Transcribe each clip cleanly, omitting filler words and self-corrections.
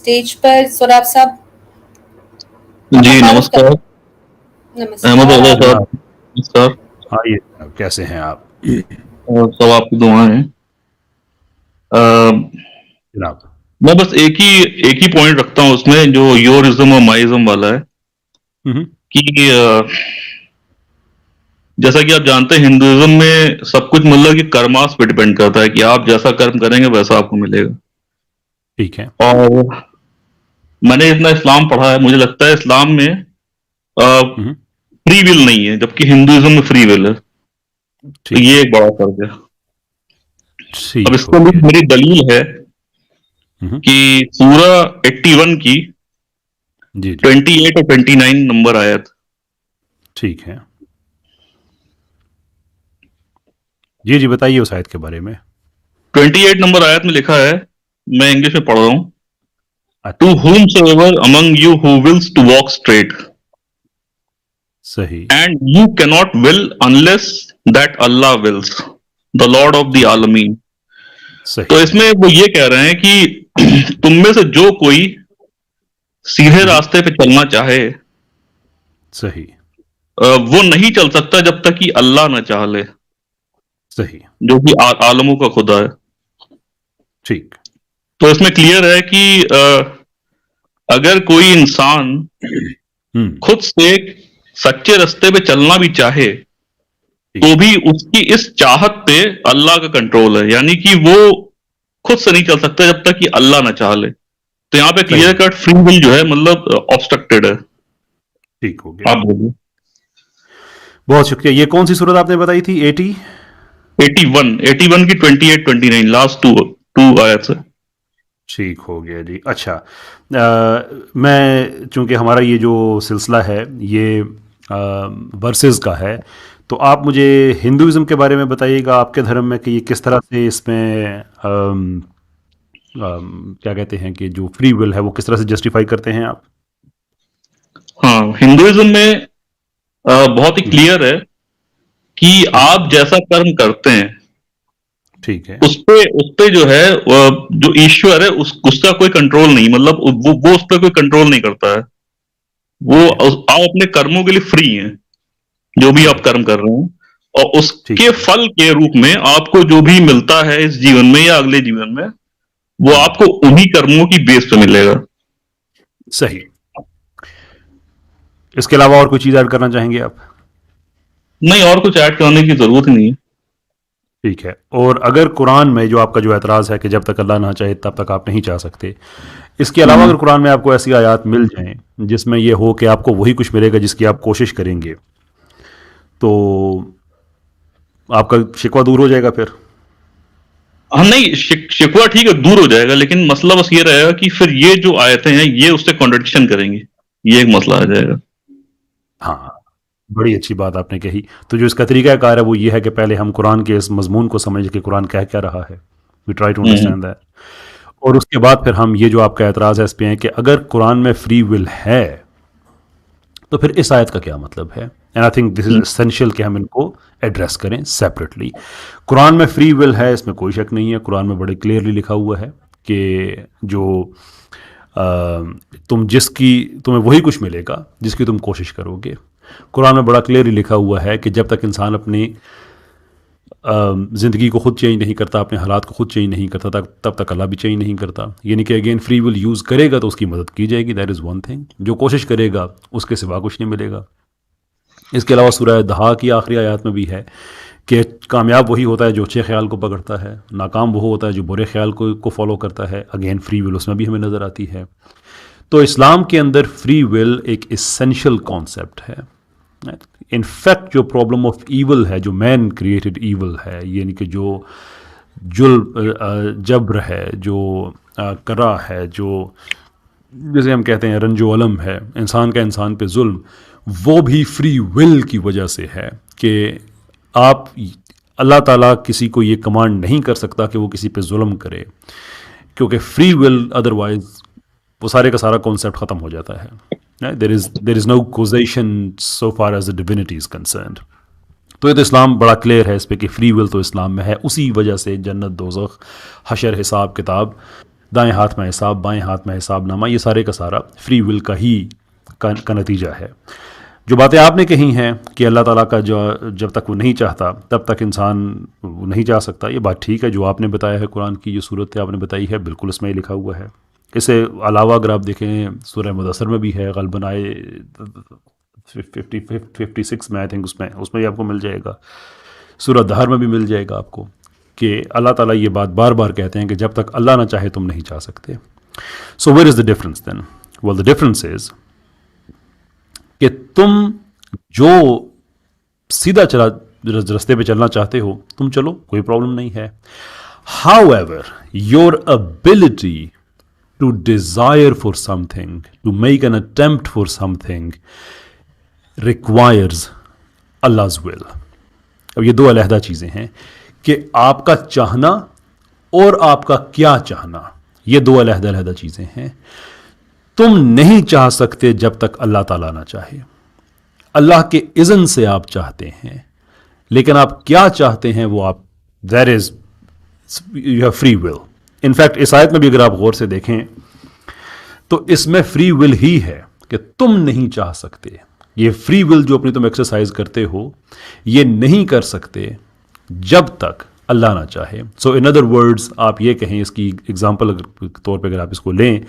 Stage पर सोराब साहब। जी नमस्कार। अहमद नमस्कार। अल्लाह आप साहब जनाब नमस्कार। आइए जनाब, कैसे हैं आप? और सब आपकी दुआएं हैं। अ, जनाब। मैं बस एक ही पॉइंट रखता हूँ उसमें, जो योरिज्म और माइज्म वाला है हम्म। कि जैसा कि आप जानते हैं हिंदुइज्म में सब कुछ मतलब कि कर्मास पे डिपेंड करता है कि आप जैसा कर्म करेंगे वैसा आपको मिलेगा। ठीक है। और मैंने इतना इस्लाम पढ़ा है, मुझे लगता है इस्लाम में हम्म। फ्री विल नहीं है, जबकि हिंदुइज्म में फ्री विल है। तो ठीक ये है। एक बड़ा फर्क है। अब ठीक हो इसके लिए गया जी। मेरी दलील है हम्म। कि सूरा 81 की जी जी। 28 और 29 नंबर आयत। ठीक है। जी जी, बताइए उस आयत के बारे में। 28 नंबर आयत में लिखा है, मैं इंग्लिश में पढ़ रहा हूं। टू अच्छा। whom soever among you who wills to walk straight सही। and you cannot will unless that Allah wills, the Lord of the ठीक है। Alamin। सही तो है। इसमें वो ये कह रहे हैं कि तुम में से जो कोई सीधे हम्म। रास्ते पे चलना चाहे, सही। वो नहीं चल सकता जब तक कि अल्लाह न चाह ले, सही। जो कि आलमों का खुदा है। ठीक। तो इसमें क्लियर है कि अगर कोई इंसान हम्म। खुद से सच्चे रास्ते पे चलना भी चाहे, ठीक तो है। भी उसकी इस चाहत पे अल्लाह का कंट्रोल है, यानी कि वो खुद से नहीं चल सकता जब तक कि अल्लाह ना चाह ले। तो यहाँ पे क्लियर सही। कट फ्री विल जो है मतलब ऑब्स्ट्रक्टेड है। ठीक हो गया। आप बोलिए। बहुत शुक्रिया। ये कौन सी सूरत आपने बताई थी? 80? 81 की 28 29 लास्ट टू टू आयत है। ठीक हो गया जी। अच्छा, मैं चूंकि हमारा ये जो सिलसिला है ये वर्सेस का है, तो आप मुझे हिंदुइज्म के बारे में बताइएगा, आपके धर्म में, कि ये किस तरह से इसमें क्या कहते हैं कि जो फ्री विल है वो किस तरह से जस्टिफाई करते हैं आप? हाँ, हिंदुइज्म में बहुत ही हम्म। क्लियर है कि हम्म। आप जैसा कर्म करते हैं ठीक है। उस पे जो है जो ईश्वर है उसका कोई कंट्रोल नहीं, मतलब वो उस पर कोई कंट्रोल नहीं करता है। वो ठीक है। आप अपने कर्मों के लिए फ्री हैं, जो भी आप सही। कर्म कर रहे हैं, और ठीक उसके है। फल के रूप में आपको जो भी मिलता है इस जीवन में या अगले जीवन में, वो हम्म। आपको उन्हीं कर्मों की बेस पे मिलेगा। सही। इसके अलावा और कोई चीज़ ऐड करना चाहेंगे आप? नहीं, और कुछ ऐड करने की जरूरत ही नहीं है। ठीक है। और अगर कुरान में जो आपका जो एतराज़ है कि जब तक अल्लाह ना चाहे तब तक आप नहीं चाह सकते, इसके अलावा हम्म। अगर कुरान में आपको ऐसी आयत मिल जाएं जिसमें ये हो कि आपको वही कुछ मिलेगा जिसकी आप कोशिश करेंगे, तो आपका शिकवा दूर हो जाएगा फिर? हाँ, नहीं, शिकवा ठीक है दूर हो जाएगा, लेकिन मसला बस ये रहेगा कि फिर ये जो आयतें हैं ये उससे कॉन्ट्रडिक्शन करेंगी, ये एक मसला आ जाएगा। हाँ, बड़ी अच्छी बात आपने कही। तो जो इसका तरीक़ाकार है वो ये है कि पहले हम कुरान के इस मज़मून को समझ के कुरान कह क्या रहा है, we try to hmm. Understand that, और उसके बाद फिर हम ये जो आपका एतराज़ है इस पे है कि अगर कुरान में फ्री विल है तो फिर इस आयत का क्या मतलब है। And I think this is essential कि हम इनको एड्रेस करें सेपरेटली। कुरान में फ्री विल है, इसमें कोई शक नहीं है। कुरान में बड़े क्लियरली लिखा हुआ है कि जो तुम्हें वही कुछ मिलेगा जिसकी तुम कोशिश करोगे। कुरान में बड़ा क्लियरली लिखा हुआ है कि जब तक इंसान अपनी ज़िंदगी को खुद चेंज नहीं करता, अपने हालात को खुद चेंज नहीं करता, तब तक अल्लाह भी चेंज नहीं करता। यानी कि अगेन फ्री विल यूज़ करेगा तो उसकी मदद की जाएगी, दैट इज़ वन थिंग। जो कोशिश करेगा उसके सिवा कुछ नहीं मिलेगा। इसके अलावा सूरह दहा की आखिरी आयत में भी है कि कामयाब वही होता है जो अच्छे ख्याल को पकड़ता है, नाकाम वो होता है जो बुरे ख्याल को फॉलो करता है। अगेन फ्री विल उसमें भी हमें नज़र आती है। तो इस्लाम के अंदर फ्री विल एक इसेंशियल कॉन्सेप्ट है। इनफैक्ट जो प्रॉब्लम ऑफ ईवल है, जो मैन क्रिएटेड ईवल है, यानी कि जो जब्र है, जो करा है, जो जैसे हम कहते हैं रंजो अलम है, इंसान का इंसान पे जुल्म, वो भी फ्री विल की वजह से है कि आप अल्लाह ताला किसी को ये कमांड नहीं कर सकता कि वो किसी पे जुल्म करे, क्योंकि फ्री विल अदरवाइज वो सारे का सारा कॉन्सेप्ट ख़त्म हो जाता है। There is no coercion so far as the divinity is concerned. तो ये तो इस्लाम बड़ा क्लियर है इस पर कि फ्री विल तो इस्लाम में है। उसी वजह से जन्नत, दोज़ख, हशर, हिसाब किताब दाएं हाथ में हिसाब, बाएं हाथ में हिसाब नामा, ये सारे का सारा फ्री विल का ही का नतीजा है। जो बातें आपने कही हैं कि अल्लाह ताला का जो जब तक वो नहीं चाहता तब तक इंसान वो नहीं जा सकता, ये बात ठीक है। जो आपने बताया है, कुरान की जो सूरत आपने बताई है, बिल्कुल इसमें लिखा हुआ है। इससे अलावा अगर आप देखें सूरह मुदस्सर में भी है, ग़ल्बन आए 56 में आई थिंक, उसमें भी आपको मिल जाएगा। सूरह दहर में भी मिल जाएगा आपको कि अल्लाह ताला ये बात बार बार कहते हैं कि जब तक अल्लाह ना चाहे तुम नहीं चाह सकते। So where is the difference then? Well, the difference is कि तुम जो सीधा चला रास्ते पे चलना चाहते हो तुम चलो, कोई प्रॉब्लम नहीं है। However, your ability to desire for something, to make an attempt for something requires Allah's will. अब ये दो अलहदा चीज़ें हैं कि आपका चाहना और आपका क्या चाहना, ये दो अलहदा अलहदा चीज़ें हैं। तुम नहीं चाह सकते जब तक अल्लाह ताला ना चाहे। अल्लाह के इज़्न से आप चाहते हैं, लेकिन आप क्या चाहते हैं वो आप, there is you have free will. In fact इस आयत में भी अगर आप गौर से देखें तो इसमें फ्री विल ही है कि तुम नहीं चाह सकते। ये फ्री विल जो अपनी तुम एक्सरसाइज करते हो ये नहीं कर सकते जब तक अल्लाह ना चाहे। सो इन अदर वर्ड्स आप ये कहें, इसकी एग्जांपल के तौर पे अगर आप इसको लें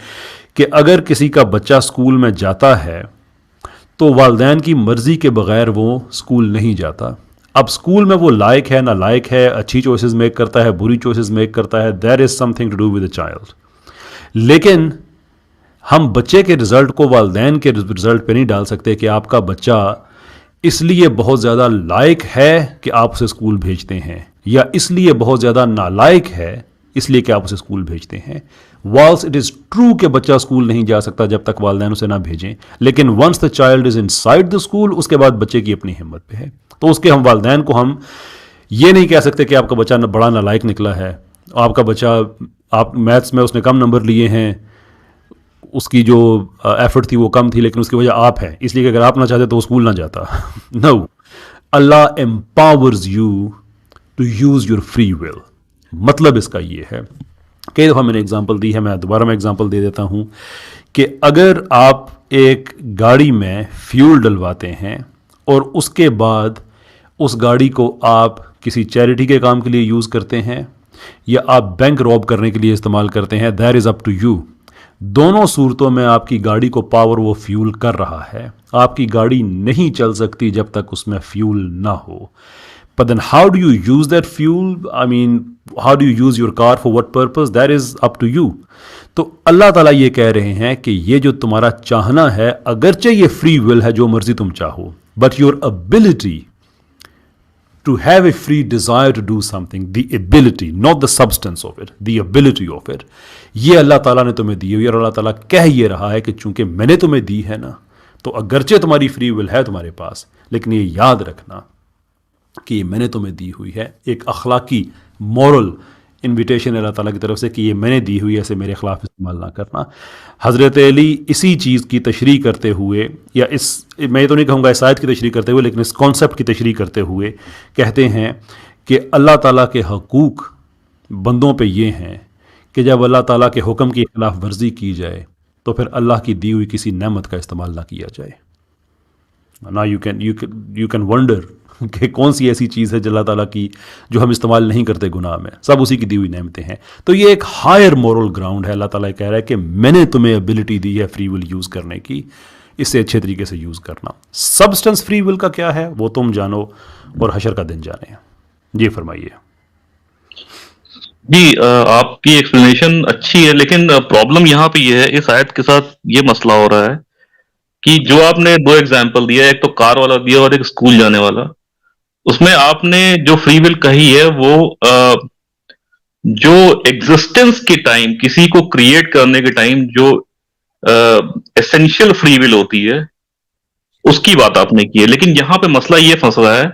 कि अगर किसी का बच्चा स्कूल में जाता है तो वालिदैन की मर्ज़ी के बग़ैर वो स्कूल नहीं जाता। अब स्कूल में वो लायक है ना लायक है, अच्छी चॉइसेस मेक करता है, बुरी चॉइसेस मेक करता है, there is something to do with the child. लेकिन हम बच्चे के रिज़ल्ट को वालिदैन के रिज़ल्ट पे नहीं डाल सकते कि आपका बच्चा इसलिए बहुत ज़्यादा लायक है कि आप उसे स्कूल भेजते हैं, या इसलिए बहुत ज़्यादा नालायक है इसलिए कि आप उसे स्कूल भेजते हैं। वाल्स इट इज़ ट्रू कि बच्चा स्कूल नहीं जा सकता जब तक वालिदैन उसे ना भेजें, लेकिन once the child is inside the school, उसके बाद बच्चे की अपनी हिम्मत पे है। तो उसके हम वालिदैन को हम ये नहीं कह सकते कि आपका बच्चा बड़ा नालायक निकला है, आपका बच्चा, आप मैथ्स में उसने कम नंबर लिए हैं, उसकी जो एफर्ट थी वो कम थी, लेकिन उसकी वजह आप है, इसलिए कि अगर आप ना चाहते तो वो स्कूल ना जाता। No, Allah empowers you to use your free will. मतलब इसका ये है, कई दफ़ा मैंने एग्जांपल दी है, मैं दोबारा में एग्जांपल दे देता हूँ कि अगर आप एक गाड़ी में फ्यूल डलवाते हैं और उसके बाद उस गाड़ी को आप किसी चैरिटी के काम के लिए यूज़ करते हैं या आप बैंक रॉब करने के लिए इस्तेमाल करते हैं, that is up to you. दोनों सूरतों में आपकी गाड़ी को पावर वो फ्यूल कर रहा है। आपकी गाड़ी नहीं चल सकती जब तक उसमें फ्यूल ना हो। But then how do you use that fuel? I mean, how do you use your car for what purpose? That is up to you. तो अल्लाह ताला ये कह रहे हैं कि ये जो तुम्हारा चाहना है, अगरचे ये फ्री विल है, जो मर्जी तुम चाहो, but your ability to have a free desire to do something, the ability, not the substance of it, the ability of it, ये अल्लाह ताला ने तुम्हें दी हुई। और अल्लाह ताला कह ये रहा है कि चूंकि मैंने तुम्हें दी है ना, तो अगरचे तुम्हारी फ्री विल है तुम्हारे पास, लेकिन ये याद रखना कि ये मैंने तुम्हें दी हुई है। एक अखलाकी मॉरल इन्विटेशन अल्लाह ताला की तरफ से कि ये मैंने दी हुई है, ऐसे मेरे खिलाफ इस्तेमाल ना करना। हज़रत अली इसी चीज़ की तशरीह करते हुए, या इस, मैं तो नहीं कहूँगा इस आयत की तशरीह करते हुए, लेकिन इस कॉन्सेप्ट की तशरीह करते हुए कहते हैं कि अल्लाह ताला के हकूक़ बंदों पे ये हैं कि जब अल्लाह ताला के हुक्म की खिलाफ वर्जी की जाए तो फिर अल्लाह की दी हुई किसी नेमत का इस्तेमाल ना किया जाए। ना यू कैन वंडर कि कौन सी ऐसी चीज़ है अल्लाह ताला की जो हम इस्तेमाल नहीं करते गुनाह में, सब उसी की दी हुई नेमतें हैं। तो ये एक हायर मोरल ग्राउंड है। अल्लाह ताला कह रहा है कि मैंने तुम्हें एबिलिटी दी है फ्री विल यूज़ करने की, इससे अच्छे तरीके से यूज़ करना। सब्सटेंस फ्री विल का क्या है वो तुम जानो और हशर का दिन जाने। जी फरमाइए। जी, आपकी एक्सप्लेनेशन अच्छी है, लेकिन प्रॉब्लम यहाँ पे ये है, इस आयत के साथ ये मसला हो रहा है कि जो आपने दो एग्जाम्पल दिया, एक तो कार वाला दिया और एक स्कूल जाने वाला, उसमें आपने जो फ्री विल कही है वो जो एग्जिस्टेंस के टाइम, किसी को क्रिएट करने के टाइम जो एसेंशियल फ्री विल होती है उसकी बात आपने की है। लेकिन यहां पे मसला ये फंस रहा है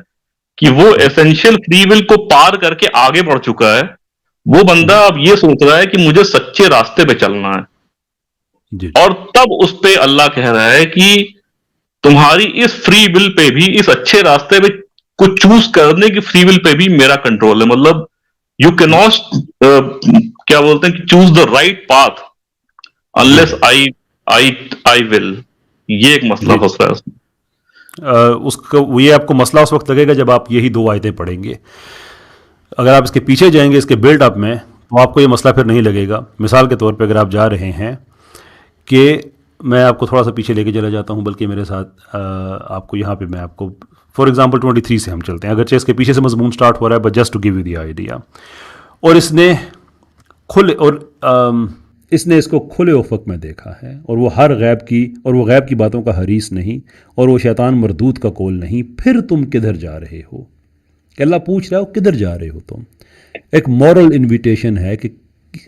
कि वो एसेंशियल फ्री विल को पार करके आगे बढ़ चुका है। वो बंदा अब ये सोच रहा है कि मुझे सच्चे रास्ते पे चलना है, और तब उस पे अल्लाह कह रहा है कि तुम्हारी इस फ्री विल पे भी, इस अच्छे रास्ते पे कुछ चूज करने की फ्री विल पे भी मेरा कंट्रोल है। मतलब यू कैन नॉट क्या बोलते हैं कि choose the right path unless I I I will, ये एक मसला जी फंस रहा है उसमें। उसको ये आपको मसला उस वक्त लगेगा जब आप यही दो आयतें पढ़ेंगे। अगर आप इसके पीछे जाएंगे इसके बिल्डअप में तो आपको ये मसला फिर नहीं लगेगा। मिसाल के तौर पे अगर आप जा रहे हैं कि मैं आपको थोड़ा सा पीछे लेके चला जाता हूँ, बल्कि मेरे साथ आपको यहाँ पे मैं आपको फॉर एग्जांपल 23 से हम चलते हैं, अगरचे इसके पीछे से मजमून स्टार्ट हो रहा है, but just to give you the idea. और इसने खुले और इसने इसको खुले उफ़क़ में देखा है, और वो हर गैब की और वो गैब की बातों का हरीस नहीं, और वो शैतान मरदूत का कौल नहीं। फिर तुम किधर जा रहे हो? कि अल्लाह पूछ रहा हो किधर जा रहे हो तुम। एक मॉरल इनविटेशन है कि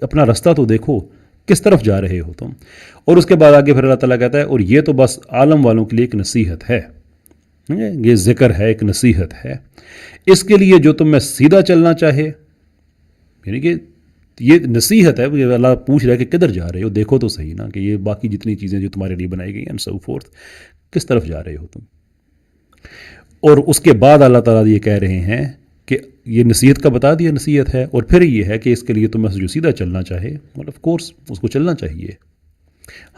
अपना रास्ता तो देखो, किस तरफ जा रहे हो तुम। और उसके बाद आगे फिर अल्लाह ताला कहता है और ये तो बस आलम वालों के लिए एक नसीहत है, ये ज़िक्र है, एक नसीहत है इसके लिए जो तुम में सीधा चलना चाहे। यानी कि ये नसीहत है, अल्लाह पूछ रहा है कि किधर जा रहे हो, देखो तो सही ना कि ये बाकी जितनी चीज़ें जो तुम्हारे लिए बनाई गई हैं एंड सो फोर्थ, किस तरफ जा रहे हो तुम। और उसके बाद अल्लाह ताला ये कह रहे हैं कि ये नसीहत का बता दिया, नसीहत है, और फिर ये है कि इसके लिए तुम्हें जो सीधा चलना चाहे, मतलब ऑफ कोर्स उसको चलना चाहिए।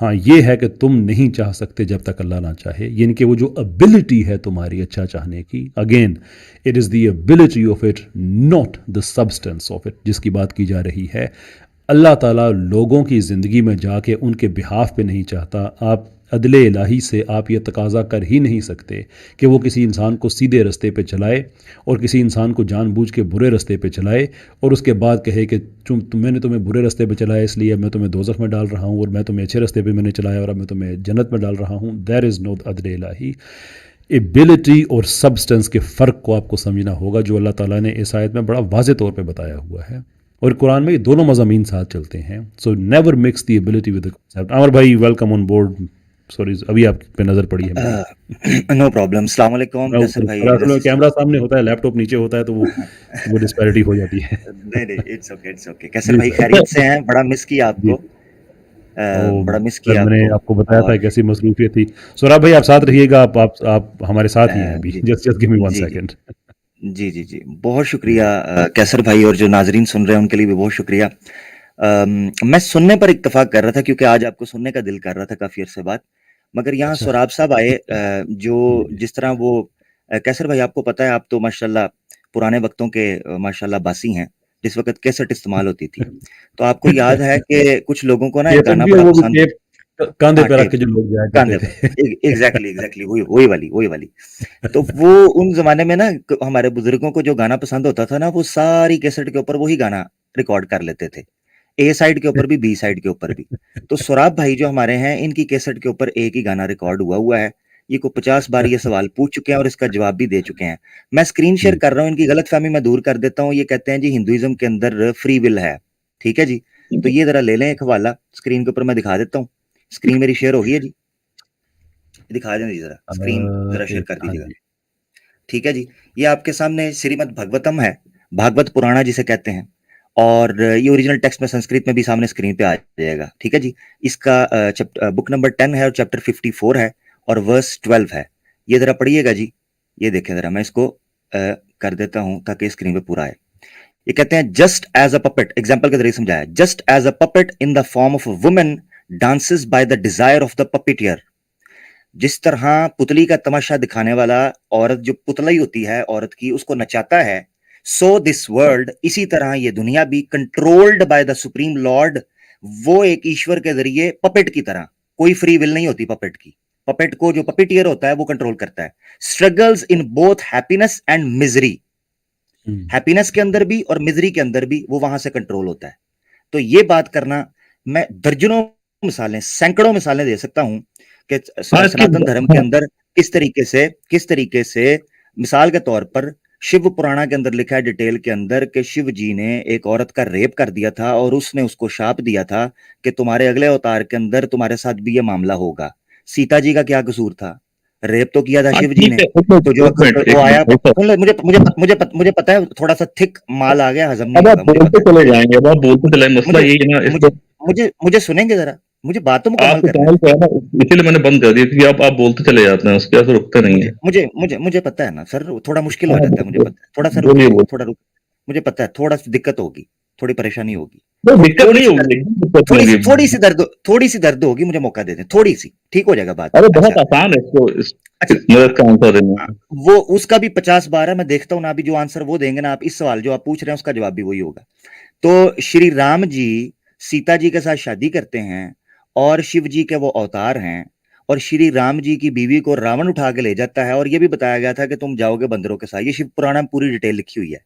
हाँ, ये है कि तुम नहीं चाह सकते जब तक अल्लाह ना चाहे, यानी कि वो जो एबिलिटी है तुम्हारी अच्छा चाहने की, again it is the ability of it, not the substance of it, जिसकी बात की जा रही है। अल्लाह ताला लोगों की ज़िंदगी में जाके उनके बिहाफ पे नहीं चाहता। आप अदले इलाही से आप ये तकाजा कर ही नहीं सकते कि वो किसी इंसान को सीधे रास्ते पे चलाए और किसी इंसान को जानबूझ के बुरे रास्ते पे चलाए और उसके बाद कहे कि मैंने तुम्हें बुरे रास्ते पे चलाया इसलिए मैं तुम्हें दोज़ख में डाल रहा हूँ, और मैं तुम्हें अच्छे रास्ते पे मैंने चलाया और अब मैं तुम्हें जन्नत में डाल रहा हूँ। देयर इज़ नो अदले इलाही। एबिलिटी और सब्सटेंस के फ़र्क को आपको समझना होगा, जो अल्लाह ताला ने इस आयत में बड़ा वाज़े तौर पर बताया हुआ है, और कुरान में ये दोनों मज़ामीन साथ चलते हैं। So never mix the ability with the concept. Amar भाई वेलकम ऑन बोर्ड। सॉरी अभी आप पे नज़र पड़ी है मेरी। No problem. अस्सलाम वालेकुम कैसर भाई। असल में कैमरा सामने होता है, लैपटॉप नीचे होता है, तो वो डिस्पैरिटी हो जाती है। नहीं नहीं, इट्स ओके इट्स ओके। कैसर भाई खैरियत से हैं? बड़ा मिस किया जी आपको, बड़ा मिस सर किया मैंने आपको। आपको बताया था और कैसी मसरूफियत थी। सोराब भाई आप साथ रहिएगा, आप हमारे साथ ही हैं अभी। जी जस्ट गिव मी वन जी जी सेकंड। जी जी जी, बहुत शुक्रिया कैसर भाई, और जो नाजरीन सुन रहे हैं उनके लिए भी बहुत शुक्रिया। मैं सुनने पर इत्तेफाक कर रहा था क्योंकि आज आपको सुनने का दिल कर रहा था काफ़ी अरसे बाद, मगर यहाँ अच्छा सोराब साहब आए, जो जिस तरह वो कैसर भाई आपको पता है, आप तो माशाल्लाह पुराने वक्तों के माशाल्लाह बासी हैं, जिस वक़्त कैसेट इस्तेमाल होती थी। तो आपको याद है कि कुछ लोगों को ना एक टेप गाना भी, और बड़ा वो भी पसंद। टेप कंधे हाँ, पे रख टेप के जो लोग जाया काँधे करते पे, थे। एग्ज़ैक्टली एग्ज़ैक्टली वही वाली। तो वो उन ज़माने में ना हमारे बुज़ुर्गों को जो गाना पसंद होता था ना, वो सारी कैसेट के ऊपर वही गाना रिकॉर्ड कर लेते थे। ए साइड के ऊपर भी, बी साइड के ऊपर भी। तो सोराब भाई जो हमारे हैं, इनकी कैसेट के ऊपर एक ही गाना रिकॉर्ड हुआ है। ये को 50 बार ये सवाल पूछ चुके हैं और इसका जवाब भी दे चुके हैं। मैं स्क्रीन शेयर जी कर रहा हूँ, इनकी गलतफ़हमी मैं दूर कर देता हूँ। ये कहते हैं जी हिंदुइज़्म के अंदर फ्री विल है। ठीक है जी? तो ये ज़रा ले लें एक हवाला, स्क्रीन के ऊपर मैं दिखा देता हूँ। स्क्रीन मेरी शेयर हो गई है जी? दिखा दें जी ज़रा, स्क्रीन ज़रा शेयर एक कर हाँ दीजिएगा। जी ठीक है जी? ये आपके सामने श्रीमद् भगवतम है, भागवत पुराणा जिसे कहते हैं, और ये ओरिजिनल टेक्स्ट में संस्कृत में भी सामने स्क्रीन पे आ जाएगा। ठीक है जी? इसका बुक नंबर 10 है और चैप्टर 54 है और वर्स 12 है। ये ज़रा पढ़िएगा जी। ये देखें ज़रा, मैं इसको कर देता हूँ ताकि स्क्रीन पे पूरा आए। ये कहते हैं just as a puppet, example के जरिए समझाया, just as a puppet in the form of a woman dances by the desire of the puppeteer. जिस तरह पुतली का तमाशा दिखाने वाला औरत, जो पुतला होती है औरत की, उसको नचाता है, सो दिस वर्ल्ड, इसी तरह ये दुनिया भी controlled by the supreme Lord, वो एक ईश्वर के जरिए पपेट की तरह। कोई फ्री विल नहीं होती पपेट की। पपेट को जो पपेटियर होता है वो कंट्रोल करता है। Struggles in both happiness and misery, happiness के अंदर भी और मिजरी के अंदर भी वो वहां से कंट्रोल होता है। तो ये बात करना, मैं दर्जनों मिसालें, सैकड़ों मिसालें दे सकता हूं कि हाँ इसकी सनातन धर्म के हाँ, अंदर किस तरीके से मिसाल के तौर पर शिव पुराणा के अंदर लिखा है डिटेल के अंदर कि शिव जी ने एक औरत का रेप कर दिया था और उसने उसको शाप दिया था कि तुम्हारे अगले अवतार के अंदर तुम्हारे साथ भी ये मामला होगा। सीता जी का क्या कसूर था? रेप तो किया था हाँ शिव जी ठीक ने। है, तो जो वो एक आया, मिनट भाई साहब। सुन ले, मुझे पता है थोड़ा सा थिक माल आ गया, हजम नहीं अब आप होगा, मुझे बोलते पता है। चले जाएंगे, अब आप बोलते चले, मसला मुझे यही है ना मुझे इसको। मुझे सुनेंगे जरा, मुझे बात तो मुकम्मल आपको करने चैनल दें। पे है ना, इसीलिए मैंने बंद कर दिया, क्योंकि आप बोलते चले जाते हैं, उसके बाद रुकते नहीं मुझे है। मुझे मुझे मुझे पता है ना सर, थोड़ा मुश्किल हो हाँ जाता है, मुझे पता है। थोड़ा सा बोलिए रुकिए, बोलिए। थोड़ा रुक, मुझे पता है थोड़ा सी दिक्कत होगी। थोड़ी परेशानी होगी, तो दिक्कत थोड़ी नहीं सी होगी, दर्द, दिक्कत नहीं होगी। थोड़ी सी दर्द होगी, मुझे मौका दे दें, थोड़ी सी, ठीक हो जाएगा बात। अरे बहुत अच्छा आसान है इसको अच्छा, मतलब इसका आंसर देना। वो उसका भी 50 बार है, मैं देखता हूँ ना अभी जो आंसर वो देंगे ना, आप इस सवाल जो आप पूछ रहे हैं उसका जवाब भी वही होगा। तो श्री राम जी सीता जी के साथ शादी करते हैं और शिव जी के वो अवतार हैं, और श्री राम जी की बीवी को रावण उठा के ले जाता है, और ये भी बताया गया था कि तुम जाओगे बंदरों के साथ, ये शिव पुराण में पूरी डिटेल लिखी हुई है।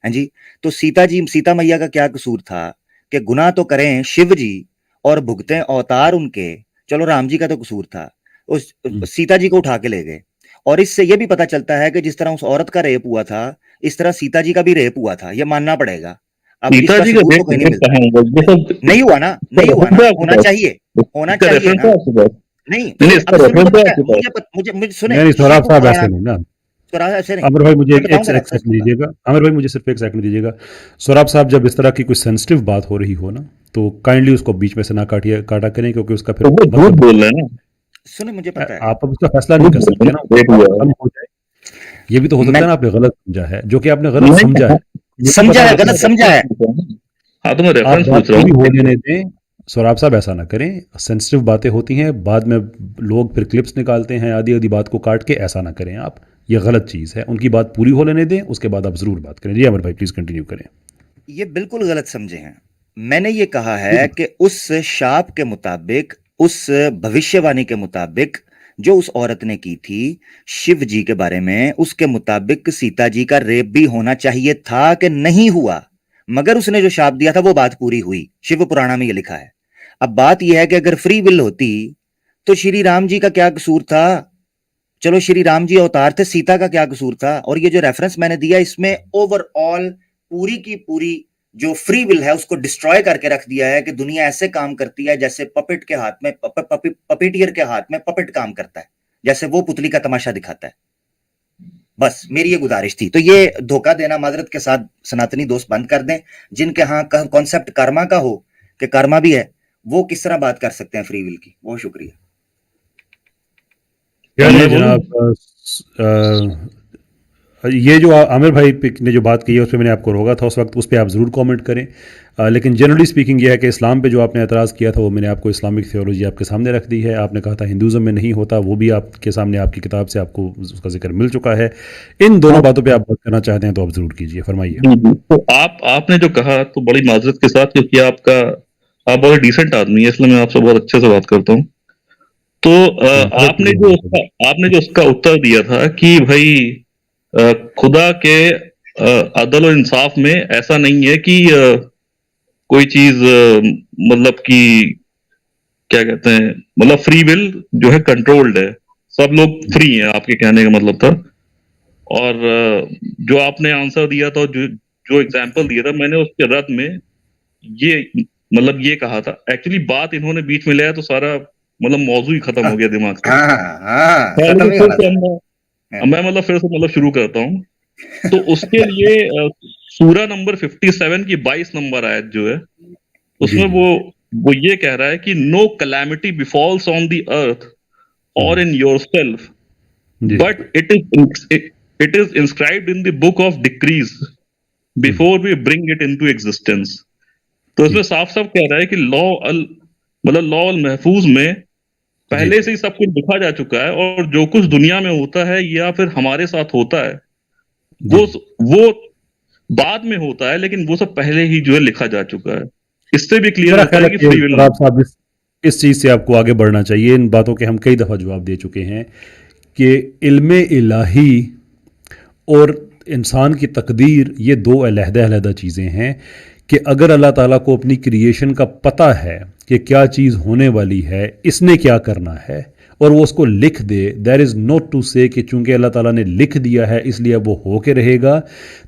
हाँ जी। तो सीता मैया का क्या कसूर था कि गुनाह तो करें शिव जी और भुगतें अवतार उनके, चलो राम जी का तो कसूर था, उस सीता जी को उठा के ले गए। और इससे यह भी पता चलता है कि जिस तरह उस औरत का रेप हुआ था, इस तरह सीता जी का भी रेप हुआ था, यह मानना पड़ेगा। अब सीता इसका जी का सबूत तो रेप कहीं नहीं मिलता, कहाँ हुआ? ये सब नहीं हुआ ना, इसका नहीं हुआ रेफरेंस ना, है आपके होना पास? चाहिए, होना इसका चाहिए रेफरेंस ना। है आपके पास? नहीं नहीं नहीं, सुन, इसका अब सुनो तो रेफरेंस है पता है आपके पास? मुझे सुने, नहीं शिव सौरभ साहब ऐसे पुराण, नहीं ना। स्वराज ऐसे नहीं, आमिर भाई मुझे मैं एक बताऊंगा एक रेफरेंस सेकंड दूंगा। दीजिएगा, आमिर भाई मुझे सिर्फ एक सेकंड दीजिएगा। सौरभ साहब जब इस तरह की कोई सेंसिटिव बात हो रही हो ना, तो काइंडली उसको बीच में से ना काटा करें, क्योंकि उसका फिर तो वो झूठ मतलब बोल रहे हैं ना, सुने, मुझे पता है, आप अब उसका फैसला नहीं झूठ कर बोल रहे सकते हैं ना, ना, रेप बात हुआ है। खत्म हो जाए। ये भी तो हो सकता मैं है ना आपने गलत समझा है, जो कि आपने गलत नहीं समझा है, मुझे समझा पता है, है हाँ तो आपने। गलत मैं समझा रेफरेंस है। पूछ रहा हूँ ना। हाँ तो मैं आप रेफरेंस बात पूछ रहा पूरी हूँ। हो लेने दें। सौरभ साहब ऐसा ना करें, सेंसिटिव बातें होती हैं, बाद में लोग फिर क्लिप्स निकालते हैं, आधी आधी बात को काट के, ऐसा ना करें आप, ये गलत चीज़ है। उनकी बात पूरी हो लेने दें, उसके बाद आप ज़रूर बात करें। जी अमर भाई प्लीज़ कंटिन्यू करें। ये बिल्कुल गलत समझे हैं। मैंने ये कहा है कि उस शाप के मुताबिक, उस भविष्यवाणी के मुताबिक जो उस औरत ने की थी शिव जी के बारे में, उसके मुताबिक सीता जी का रेप भी होना चाहिए था कि नहीं हुआ, मगर उसने जो शाप दिया था वो बात पूरी हुई, शिव पुराण में ये लिखा है। अब बात यह है कि अगर फ्री विल होती तो श्री राम जी का क्या कसूर था? चलो श्री राम जी अवतार थे, सीता का क्या कसूर था? और ये जो रेफरेंस मैंने दिया इसमें ओवरऑल पूरी की पूरी जो फ्री विल है उसको डिस्ट्रॉय करके रख दिया है कि दुनिया ऐसे काम करती है जैसे पपेट के हाथ में, पपेटियर के हाथ में पपेट काम करता है, जैसे वो पुतली का तमाशा दिखाता है। बस मेरी ये गुजारिश थी। तो ये धोखा देना माजरत के साथ सनातनी दोस्त बंद कर दें, जिनके यहाँ कॉन्सेप्ट कर्मा का हो कि कर्मा भी है, वो किस तरह बात कर सकते हैं फ्री विल की। बहुत शुक्रिया। अब चलिए मैं बोलूँ? जनाब, ये जो आमिर भाई ने जो बात की है उस पर मैंने आपको रोका था उस वक्त, उस पर आप ज़रूर कमेंट करें। लेकिन जनरली स्पीकिंग ये है कि इस्लाम पे जो आपने एतराज़ किया था वो मैंने आपको इस्लामिक थियोलॉजी आपके सामने रख दी है। आपने कहा था हिंदुज़म में नहीं होता, वो भी आपके सामने आपकी किताब से आपको उसका जिक्र मिल चुका है। इन दोनों बातों पे आप बात करना चाहते हैं तो आप ज़रूर कीजिए, फरमाइए। जी जी, तो आपने जो कहा तो बड़ी माजरत के साथ, क्योंकि आप बहुत डिसेंट आदमी है, इसलिए मैं आपसे बहुत अच्छे से बात करता हूँ। तो मदद आपने कीजिए जो मेरी उसका आपने जो उसका उत्तर दिया था कि भाई खुदा के अदल और इंसाफ में ऐसा नहीं है कि कोई चीज मतलब कि क्या कहते हैं, मतलब फ्री विल जो है कंट्रोल्ड है, सब लोग फ्री हैं, आपके कहने का मतलब था। और जो आपने आंसर दिया था, जो जो एग्जाम्पल दिया था, मैंने उसके रद्द में ये मतलब ये कहा था। एक्चुअली बात इन्होंने बीच में लाया तो सारा मतलब मौजू ही खत्म हो गया दिमाग से। हाँ हाँ, खैर, खत्म लेकिन ही फिर होना से था। मैं मतलब फिर से मतलब शुरू करता हूँ। तो उसके लिए सूरा नंबर 57 की 22 नंबर आयत जो है, जी उसमें जी वो ये कह रहा है कि no calamity befalls on the earth और इन योरसेल्फ, जी but it is inscribed in the book of decrees before we bring it into existence. तो जी इसमें साफ साफ कह रहा है कि लॉ अल महफूज में जी पहले से ही सब कुछ लिखा जा चुका है, और जो कुछ दुनिया में होता है या फिर हमारे साथ होता है, जी। वो बाद में होता है, लेकिन वो सब पहले ही जो है लिखा जा चुका है। इससे भी क्लियर मेरा होता ख्याल है है कि कि फ्री विल सराब साहब इस चीज़ से आपको आगे बढ़ना चाहिए। इन बातों के हम कई दफ़ा जवाब दे चुके हैं कि इल्म इलाही और इंसान की तकदीर ये दो अलहदा चीज़ें हैं। कि अगर अल्लाह ताला को अपनी क्रिएशन का पता है कि क्या चीज़ होने वाली है, इसने क्या करना है, और वो उसको लिख दे, देयर इज़ नॉट टू से कि चूंकि अल्लाह ताला ने लिख दिया है इसलिए अब वो हो के रहेगा।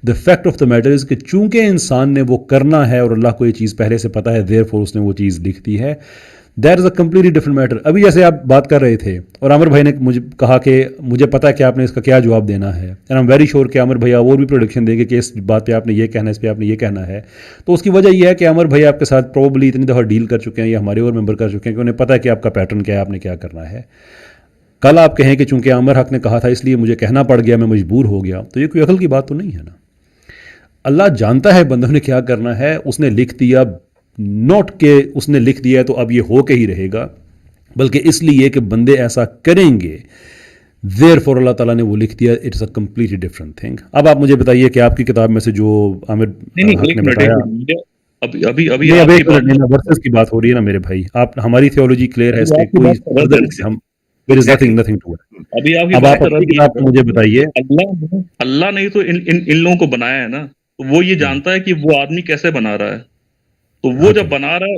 The fact of the matter is कि चूंकि इंसान ने वो करना है और अल्लाह को ये चीज़ पहले से पता है, देयरफॉर उसने वो चीज़ लिख दी है। That is a completely different matter. अभी जैसे आप बात कर रहे थे और आमिर भाई ने मुझे कहा कि मुझे पता है कि आपने इसका क्या जवाब देना है, and I am very sure कि आमिर भैया और भी प्रोडिक्शन देंगे कि इस बात पे आपने ये कहना है, इस पे आपने ये कहना है। तो उसकी वजह यह है कि आमिर भाई आपके साथ प्रोबेबली इतनी दफ़ा डील कर चुके हैं या हमारे और मेंबर कर चुके हैं कि उन्हें पता है कि आपका पैटर्न क्या है, आपने क्या करना है। कल आप कहें कि चूंकि आमिर हक ने कहा था इसलिए मुझे कहना पड़ गया, मैं मजबूर हो गया, तो ये कोई अकल की बात तो नहीं है ना। अल्लाह जानता है बंदों ने क्या करना है, उसने लिख दिया, नोट के उसने लिख दिया है तो अब ये हो के ही रहेगा, बल्कि इसलिए कि बंदे ऐसा करेंगे, देयर फॉर अल्लाह ताला ने वो लिख दिया। It's a completely different thing. अब आप मुझे बताइए कि आपकी किताब में से जो आमिर नहीं नहीं, हक एक ने मिनट बताया, अभी अभी अभी नहीं अब आपकी एक मिनट बात नहीं, वर्सेस की बात हो रही है ना मेरे भाई, आप हमारी थियोलॉजी क्लियर है, इस अभी पे आपकी कोई बात का रद्द फर्दर है। हम, there is exactly. Nothing nothing to it. अभी आपकी अब बात आप का अपनी रद्द ये किताब है में मुझे कि बताइए। अल्लाह ने ही तो इन लोगों को बनाया है ना, तो वो ये जानता है कि वो आदमी कैसे बना रहा है। तो वो हाँ जब जी, बना रहा है,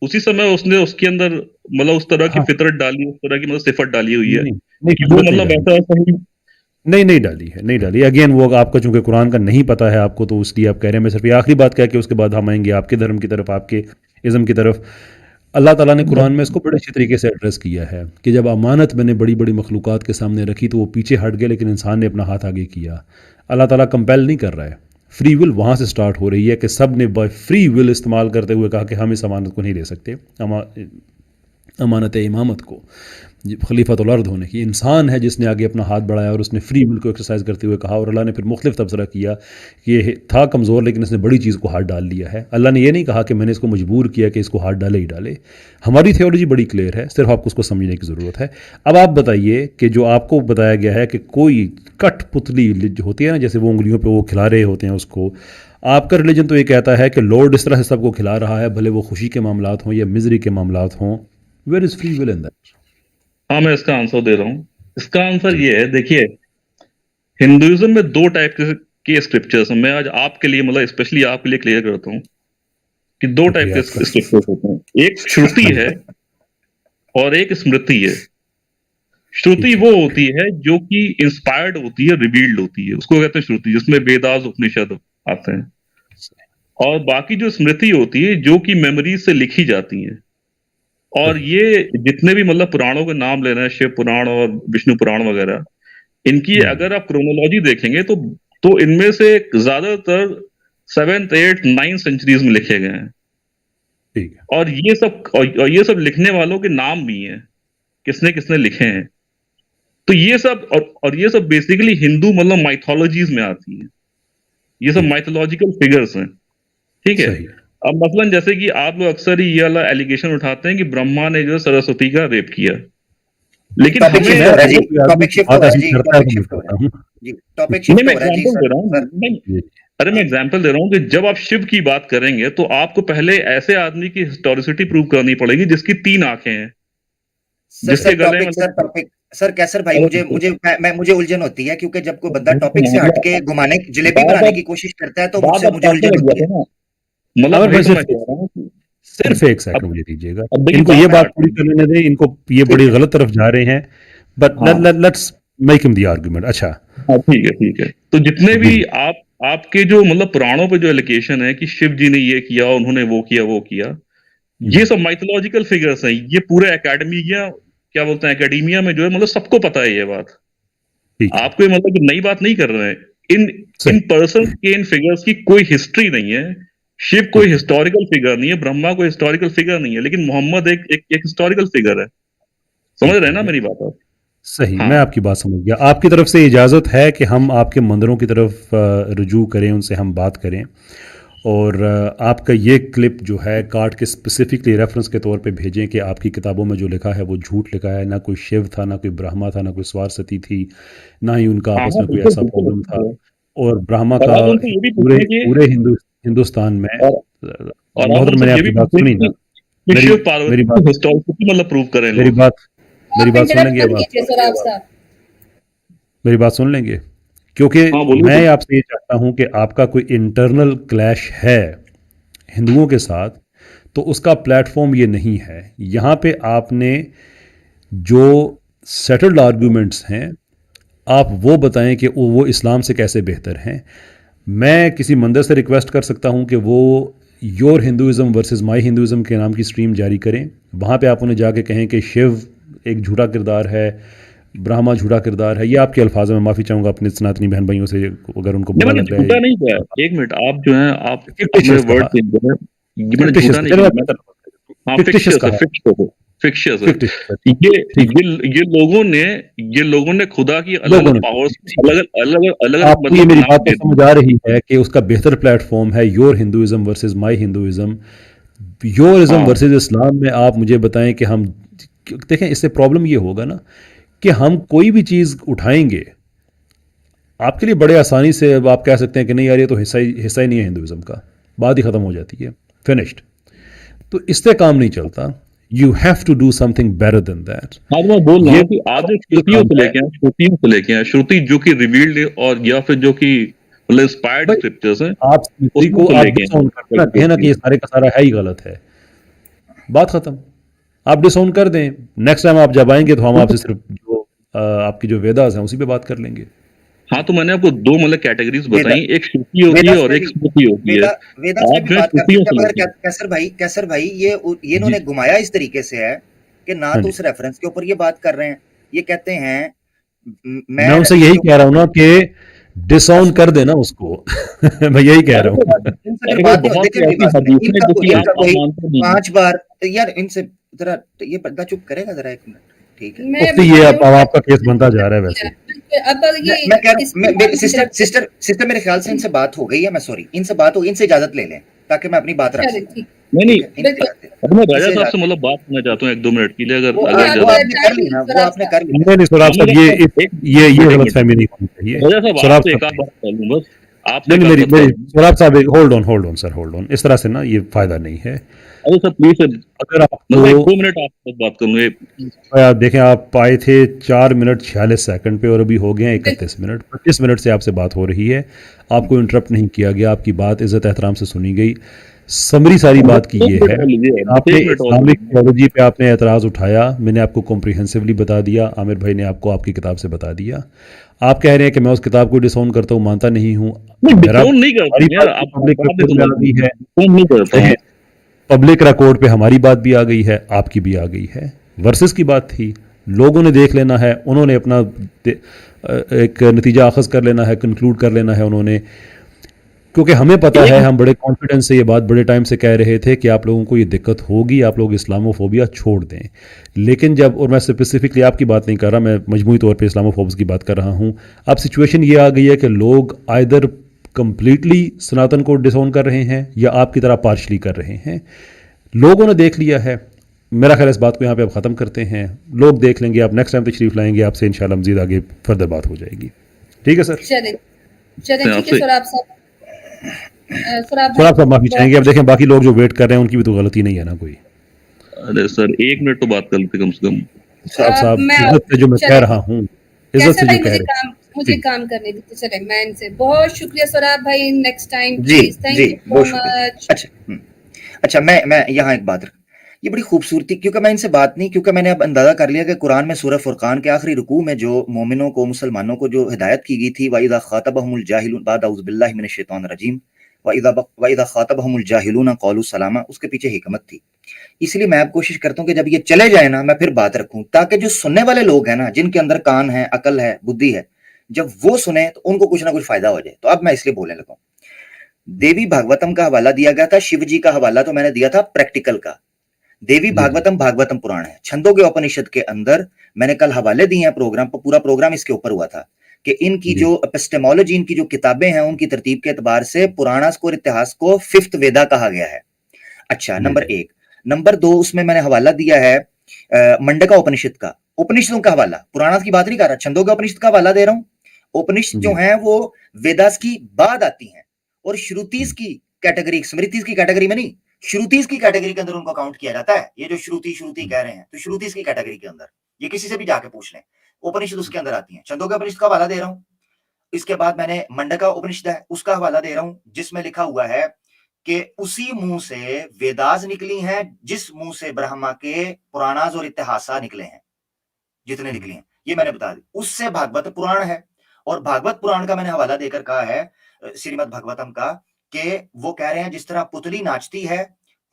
उसी समय उसने उसके अंदर मतलब उस तरह की हाँ, फितरत डाली, उस तरह की मतलब सिफत डाली हुई है नहीं नहीं, कि वो फितरत नहीं मतलब डाली, वैसा ऐसा ही। नहीं नहीं डाली है, नहीं डाली। अगेन वो आपका चूंकि कुरान का नहीं पता है आपको, तो इसलिए आप कह रहे हैं। मैं सिर्फ ये आखिरी बात कह के उसके बाद हम आएंगे आपके धर्म की तरफ, आपके इज़्म की तरफ। अल्लाह ताला ने कुरान में इसको बड़े अच्छे तरीके से एड्रेस किया है कि जब अमानत मैंने बड़ी बड़ी मखलूक़ात के सामने रखी तो वो पीछे हट गए, लेकिन इंसान ने अपना हाथ आगे किया। अल्लाह ताला कंपेल नहीं कर रहा है, फ्री विल वहाँ से स्टार्ट हो रही है कि सब ने बाय फ्री विल इस्तेमाल करते हुए कहा कि हम इस अमानत को नहीं ले सकते। अमानत इमामत को, खलीफतुल अर्द होने की, इंसान है जिसने आगे अपना हाथ बढ़ाया और उसने फ्री विल को एक्सरसाइज करते हुए कहा। और अल्लाह ने फिर मुख्तलिफ तबसरा किया कि ये था कमज़ोर लेकिन इसने बड़ी चीज़ को हाथ डाल लिया है। अल्लाह ने ये नहीं कहा कि मैंने इसको मजबूर किया कि इसको हाथ डाले ही डाले। हमारी थियोलॉजी बड़ी क्लियर है, सिर्फ आपको उसको समझने की ज़रूरत है। अब आप बताइए कि जो आपको बताया गया है कि कोई कठपुतली जो होती है ना, जैसे वो उंगलियों पर वो खिला रहे होते हैं उसको, आपका रिलीजन तो ये कहता है कि लॉर्ड इस तरह से सबको खिला रहा है, भले वो खुशी के मामलात हों या मिजरी के मामलात हों। Where is free will in that? हाँ, मैं इसका आंसर दे रहा हूँ। इसका आंसर जी, ये है, देखिए, हिंदुइज्म में दो टाइप के स्क्रिप्चर्स हैं। मैं आज आपके लिए मतलब स्पेशली आपके लिए क्लियर करता हूँ कि दो टाइप शुक्रिया के आपका। स्क्रिप्चर्स होते हैं। एक श्रुति हाँ है जी, और एक स्मृति है। श्रुति ठीक है। वो होती है जो कि इंस्पायर्ड होती है, रिवील्ड होती है, उसको कहते हैं श्रुति, जिसमें वेदास उपनिषद आते हैं। और बाकी जो स्मृति होती है जो कि मेमोरीज से लिखी जाती है। और सही, ये जितने भी मतलब पुराणों के नाम ले रहे हैं, शिव पुराण और विष्णु पुराण वगैरह, इनकी अगर आप क्रोनोलॉजी देखेंगे तो इनमें से ज्यादातर 7th 8th 9th सेंचुरीज में लिखे गए हैं। ठीक है, और ये सब लिखने वालों के नाम भी हैं, किसने किसने लिखे हैं। तो ये सब और ये सब बेसिकली हिंदू मतलब माइथोलॉजीज में आती है। ये सब ठीक है, माइथोलॉजिकल फिगर्स हैं, ठीक है। सही। अब मसलन जैसे कि आप लोग अक्सर ही ये वाला एलिगेशन उठाते हैं कि ब्रह्मा ने जो है सरस्वती का रेप किया, जी लेकिन टॉपिक हमें शिफ्ट मैं हो रहा है जी, अगर कोई आदमी टॉपिक की शिफ्ट हो बात रहा है ऐसी जी, करता है टॉपिक तो मैं शिफ्ट हो कहता रहा हूँ। है जी, टॉपिक नहीं, शिफ्ट मैं हो रहा है जी एग्जांपल दे सर। रहा हूँ। सर नहीं, जी, अरे मैं एग्जांपल दे रहा हूँ कि जब आप शिव की बात करेंगे तो आपको पहले ऐसे आदमी की हिस्टोरिसिटी प्रूव करनी पड़ेगी जिसकी 3 आंखें हैं, सर जिसके गले में सर मतलब। टॉपिक सर कैसर भाई, अरे मुझे मुझे मुझे उलझन होती है, क्योंकि जब कोई बंदा टॉपिक से हट के मतलब घुमाने जलेबी बात बनाने आप की कोशिश करता है तो बात मुझसे आप मुझे काटने उलझन लग होती जाते है। हैं ना, मतलब आमिर वही भाई तो मैं सिर्फ कह रहा हूँ कि सिर्फ एक सेकंड अब मुझे दीजिएगा, अब देखिए इनको ये बात बात काट पूरी रही करने दें, इनको ये बड़ी गलत तरफ जा रहे हैं, बट है। हाँ let's make him the argument. अच्छा, हाँ, ठीक है ठीक है। तो जितने भी जी, आपके जो मतलब पुराणों पे जो एलिगेशन है कि शिव जी ने ये किया, उन्होंने वो किया वो किया, ये सब माइथोलॉजिकल फिगर्स हैं। ये पूरे एकेडमिया क्या बोलते हैं, एकेडमिया में जो है मतलब सबको पता है ये बात। ठीक है, आपको ये मतलब कि नई बात नहीं कर रहे हैं। इन इन सही, पर्सन के इन फिगर्स की कोई हिस्ट्री नहीं है। शिव कोई ठीक है, हिस्टोरिकल फिगर नहीं है, ब्रह्मा कोई हिस्टोरिकल फिगर नहीं है, लेकिन मोहम्मद एक हिस्टोरिकल फिगर है। समझ रहे हैं ठीक ना है, मेरी बात आप? सही। मैं हाँ आपकी बात समझ गया। आपकी तरफ से इजाज़त है कि हम आपके मंदिरों की तरफ रुजू करें, उनसे हम बात करें, और आपका ये क्लिप जो है काट के स्पेसिफिकली रेफरेंस के तौर पे भेजें कि आपकी किताबों में जो लिखा है वो झूठ लिखा है, ना कोई शिव था, ना कोई ब्रह्मा था, ना कोई स्वारसती थी, ना ही उनका हाँ आपस हाँ, में कोई बिल्कुल ऐसा बिल्कुल प्रॉब्लम था। बिल्कुल। और ब्रह्मा और का आप उनसे ये भी पूरे पूछें कि पूरे हिंदुस्तान में और और आप मोहतरम, उनसे मैंने ये भी आपकी बात पूछें सुनी ना? कि मेरी शिव मेरी पार्वती बात की हिस्टोरिसिटी मतलब प्रूव करें मेरी लोग। बात मेरी आप बात सुन इंटरप्ट लेंगे अब मत आप? कीजिए सर, आप साहब। मेरी बात सुन लेंगे, क्योंकि हाँ बोलिए मैं बोलिए। आपसे ये चाहता हूं कि आपका कोई इंटरनल क्लैश है हिंदुओं के साथ, तो उसका प्लेटफॉर्म ये नहीं है। यहाँ पे आपने जो सेटल्ड आर्गूमेंट्स हैं, आप वो बताएं कि वो इस्लाम से कैसे बेहतर हैं। मैं किसी मंदिर से रिक्वेस्ट कर सकता हूं कि वो your Hinduism versus my Hinduism के नाम की स्ट्रीम जारी करें। वहाँ पे आप उन्हें जाके कहें कि शिव एक झूठा किरदार है, ब्रह्मा झूठा किरदार है। ये आपके अल्फाज में, माफ़ी चाहूँगा अपने सनातनी बहन भाइयों से अगर उनको नहीं बुरा मैंने लग रहा है। झूठा नहीं किया। एक मिनट, आप जो है आप मेरे फिक्टिशियस वर्ड कहा, चेंज कर रहे हैं। ये मैंने फिक्टिशियस झूठा नहीं चलो किया। मैं मैं कहता हूँ, हाँ, फिक्टिशियस फिक्शियस है, कहा। फिक्शियस है। फिक्टिशियस, ये ठीक है, ये लोगों ने खुदा की लोगों अलग-अलग ने पावर्स ठीक है। अलग-अलग आपको ये मतलब मेरी नाम बात तो दे समझ आ रही है कि उसका बेहतर प्लेटफ़ॉर्म है your Hinduism versus my Hinduism. Yourism हाँ, वर्सेस इस्लाम में आप मुझे बताएँ कि हम देखें, इससे प्रॉब्लम ये होगा ना कि हम कोई भी चीज़ उठाएँगे, आपके लिए बड़े आसानी से अब आप कह सकते हैं कि नहीं यार ये तो हिस्सा ही नहीं है हिंदुइज़्म का, बात ही ख़त्म हो जाती है, फिनिश्ड। तो इससे काम नहीं चलता, you have to do something better than that. हाँ, तो मैं बोल रहा ये हूँ कि आप जो ये श्रुतियों काम से है लेके आए, श्रुति जो कि रिवील्ड है और या फिर जो कि मतलब इंस्पायर्ड भाई, स्क्रिप्चर्स हैं, आप स्मृति उसमें को से आप लेके डिसऑन कर दें ना, आए। कहें ना कि ये सारे का सारा है ही गलत है, बात ख़त्म। आप डिसऑन कर दें, नेक्स्ट टाइम आप जब आएँगे तो हम आपसे सिर्फ जो आपकी जो वेदास हैं उसी पे बात कर लेंगे। हाँ, तो मैंने आपको 2 मतलब कैटेगरीज़ वेदा बताई, एक श्रुति होती है वेदास और में एक भी स्मृति होती है। वेदास में आप भी जो है बात कर श्रुतियों सकते से हैं, मगर लेके आए। कैसर भाई ये जी, इन्होंने घुमाया इस तरीके से है कि ना हाँ तो जी। उस रेफरेंस के ऊपर ये बात कर रहे हैं, ये कहते हैं मैं मैं उनसे यही जो कह रहा हूँ ना कि डिसऑन असुर कर देना उसको। मैं यही कह रहा अरे तो हूँ। इनसे फिर अरे भाई बात नहीं हो, बहुत देखिए सी मेरी ऐसी बात सुने, हदीसें हैं जो कि जी, आप वही मानते नहीं हैं। 5 बार यार इनसे जरा, ये बंदा चुप करेगा जरा 1 मिनट, ठीक है? मैं मुफ्ती ये बताती हूँ अब आपका केस बनता जा रहा है वैसे। अब मैं ये कह रहा हूँ, इसमें मेरी हम जरा सिस्टर मेरे ख्याल से इनसे बात हो गई है, मैं सॉरी, इनसे बात हो गई, इनसे इजाजत ले लें ताकि मैं अपनी बात रख चले सकूं, ठीक नहीं, ठीक नहीं, है? इनसे बिल्कुल इजाजत ले लें, अब मैं रजा इनसे साहब से इजाजत ले मतलब बात करना चाहता हूँ 1-2 मिनट के लिए, अगर वो अगर वो इजाज़त आपने हो। कर ली ना, वो आपने कर लिया। नहीं, नहीं, सौराब हाँ, साहब मेरा ये एक ये एक मिनट गलतफ़हमी नहीं होनी चाहिए। रजा साहब सौराब आपसे एक साहब आध बात कर लूँ बस, आपसे नहीं, एक नहीं, आध मेरी बात कर मेरी लूँ। सौराब साहब hold on sir, hold on. इस तरह से ना ये फ़ायदा नहीं है। अरे सर प्लीज़ सर, अगर मतलब आपको 1-2 मिनट आपसे बस बात कर लूँ आप देखें, आप आए थे 4 मिनट 46 सेकंड पे और अभी हो गए हैं 31 मिनट। 25 मिनट से आपसे बात हो रही है, आपको इंटरप्ट नहीं किया गया, आपकी बात इज़्ज़त एहतराम से सुनी गई। समरी सारी बात की 1 ये मिनट है और लीजिए, कि बस आपने 1 मिनट और इस्लामिक लीजिए। थियोलॉजी पे आपने एतराज़ उठाया, मैंने आपको कॉम्प्रिहेंसिवली बता दिया, आमिर भाई ने आपको आपकी किताब से बता दिया। आप कह रहे हैं कि मैं उस किताब को डिसऑन करता हूँ, मानता नहीं हूँ। नहीं मेरा डिसोन नहीं करता हमारी हूँ यार, बात भी आप पब्लिक बात नहीं रिकॉर्ड में आ समझ रहे गई हैं। है। डिसोन नहीं करता हूँ। देखें, पब्लिक रिकॉर्ड पे हमारी बात भी आ गई है, आपकी भी आ गई है। वर्सेस की बात थी, लोगों ने देख लेना है, उन्होंने अपना एक नतीजा अखज़ कर लेना है, कंक्लूड कर लेना है उन्होंने। क्योंकि हमें पता है, हम बड़े कॉन्फिडेंस से ये बात बड़े टाइम से कह रहे थे कि आप लोगों को ये दिक्कत होगी, आप लोग इस्लामोफोबिया छोड़ दें। लेकिन जब, और मैं स्पेसिफिकली आपकी बात नहीं कर रहा, मैं मजमूई तौर पे इस्लामोफोब्स की बात कर रहा हूँ। अब सिचुएशन ये आ गई है कि लोग आइदर कंप्लीटली सनातन को डिसऑन कर रहे हैं या आपकी तरह पार्शली कर रहे हैं। लोगों ने देख लिया है। मेरा ख्याल है इस बात को यहाँ पे अब ख़त्म करते हैं। लोग देख लेंगे, आप नेक्स्ट टाइम तशरीफ़ लाएंगे, आपसे इंशाल्लाह मज़ीद आगे फर्दर बात हो जाएगी। ठीक है सर? चले चले ठीक है आपसे सौराब साहब सौराब सर आप भाई माफ़ी चाहेंगे। अब देखें, बाकी लोग जो वेट कर रहे हैं उनकी भी तो गलती नहीं है ना कोई। अरे सर 1 मिनट तो बात कर लेते कम से कम। साहब मैं इज़्ज़त से जो मैं कह चले रहा हूँ, इज़्ज़त कैसे से भाई जो कह रहे मुझे जी, काम करने दीजिए। चले मैं इनसे बहुत शुक्रिया सौराब भाई, नेक्स्ट टाइम जी प्लीज, थैंक जी यू बहुत सो शुक्रिया। मच। अच्छा अच्छा, मैं यहाँ एक बात रख, ये बड़ी खूबसूरती, क्योंकि मैं इनसे बात नहीं, क्योंकि मैंने अब अंदाजा कर लिया कि कुरान में सूरह फुरकान के आखिरी रुकू में जो मोमिनों को, मुसलमानों को जो हिदायत की गई थी, वाइदा खातबहुमुल जाहिलून बाद औज़ु बिल्लाहि मिनश शैतानिर रजीम वाइदा खातबहुमुल जाहिलून क़ालू सलामा, उसके पीछे हिकमत थी। इसलिए मैं अब कोशिश करता हूँ कि जब ये चले जाए ना, मैं फिर बात रखूं, ताकि जो सुनने वाले लोग हैं ना, जिनके अंदर कान है, अकल है, बुद्धि है, जब वो सुने तो उनको कुछ ना कुछ फायदा हो जाए। तो अब मैं इसलिए बोलने लगा हूं। देवी भागवतम का हवाला दिया गया था, शिव जी का हवाला तो मैंने दिया था प्रैक्टिकल का। देवी जी, भागवतम भागवतम पुराण है, छंदोग्य उपनिषद के अंदर मैंने कल हवाले दिए हैं, प्रोग्राम पर पूरा प्रोग्राम इसके ऊपर हुआ था कि इनकी जी, जो एपिस्टेमोलॉजी, इनकी जो किताबें हैं, उनकी तरतीब के एतबार से पुराणास को और इतिहास को फिफ्थ वेदा कहा गया है। अच्छा, जी, नंबर 1। नंबर 2, उसमें मैंने हवाला दिया है मंडका उपनिषद का, उपनिषदों का हवाला, पुराणास की बात नहीं कर रहा, छंदोग्य उपनिषद का हवाला दे रहा हूं। उपनिषद जो जी, हैं वो वेदास की बाद आती हैं, और श्रुतिस की कैटेगरी, स्मृतिस की कैटेगरी में नहीं, श्रुतिस की कैटेगरी के अंदर उनको काउंट किया जाता है। ये जो श्रुति श्रुति कह रहे हैं, तो श्रुतिस की कैटेगरी के अंदर, ये किसी से भी जाके पूछ लें, उपनिषद उसके अंदर आती हैं। छंदोग्य उपनिषद का हवाला दे रहा हूं। इसके बाद मैंने मंडका उपनिषद है, उसका हवाला दे रहा हूं, जिसमें लिखा हुआ है कि उसी मुंह से वेदास निकली हैं, जिस मुंह से ब्रह्मा के पुराणास और इतिहासा निकले हैं, जितने निकले हैं, ये मैंने बता दी। उससे भागवत पुराण है, और भागवत पुराण का मैंने हवाला देकर कहा है श्रीमद् भागवतम का, कि वो कह रहे हैं जिस तरह पुतली नाचती है,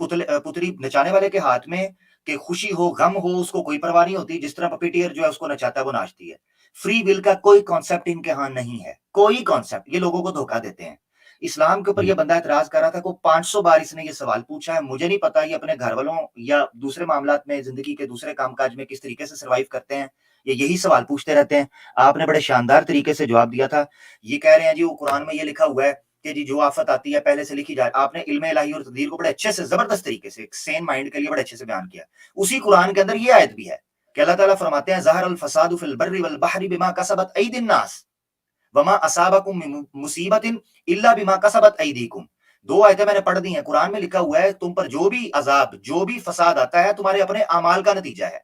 पुतली नचाने वाले के हाथ में, कि खुशी हो गम हो उसको कोई परवाह नहीं होती, जिस तरह पपीटियर जो है उसको नचाता है वो नाचती है। फ्री विल का कोई कॉन्सेप्ट इनके यहां नहीं है, कोई कॉन्सेप्ट, ये लोगों को धोखा देते हैं। इस्लाम के ऊपर ये बंदा एतराज कर रहा था को 500 बार इसने ये सवाल पूछा है। मुझे नहीं पता ये अपने घर वालों या दूसरे मामलात में जिंदगी के दूसरे कामकाज में किस तरीके से सर्वाइव करते हैं, ये यही सवाल पूछते रहते हैं। आपने बड़े शानदार तरीके से जवाब दिया था। ये कह रहे हैं जी वो कुरान में ये लिखा हुआ है कि जी जो आफत आती है पहले से लिखी जाए। आपने इल्म इलाही और तकदीर को बड़े अच्छे से जबरदस्त तरीके से एक सेन माइंड के लिए बड़े अच्छे से बयान किया। उसी कुरान के अंदर ये आयत भी है कि अल्लाह ताला फरमाते हैं ज़हर अल फसादु फिल बर्रि वल बहरी बिमा कसबत अयदिन नास वमा असाबकुम मिन मुसीबतिन इल्ला बिमा कसबत अयदीकुम। दो आयतें मैंने पढ़ दी हैं। कुरान में लिखा हुआ है तुम पर जो भी अजाब जो भी फसाद आता है तुम्हारे अपने अमाल का नतीजा है।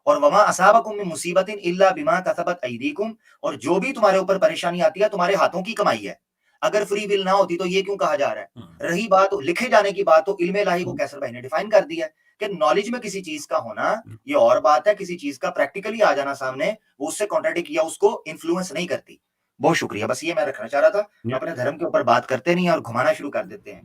और वमा असाबकुम मिन मुसीबतिन इल्ला बिमा कसबत अयदीकुम, और जो भी तुम्हारे ऊपर परेशानी आती है तुम्हारे हाथों की कमाई है। अगर फ्री विल ना होती तो ये क्यों कहा जा रहा है। रही बात लिखे जाने की बात, तो इल्म इलाही को कैसर भाई ने डिफाइन कर दिया कि नॉलेज में किसी चीज का होना ये और बात है, किसी चीज का प्रैक्टिकली आ जाना सामने वो उससे कॉन्ट्राडिक्ट या उसको इन्फ्लुएंस नहीं करती। बहुत शुक्रिया, बस ये मैं रखना चाह रहा था। अपने धर्म के ऊपर बात करते नहीं और घुमाना शुरू कर देते हैं।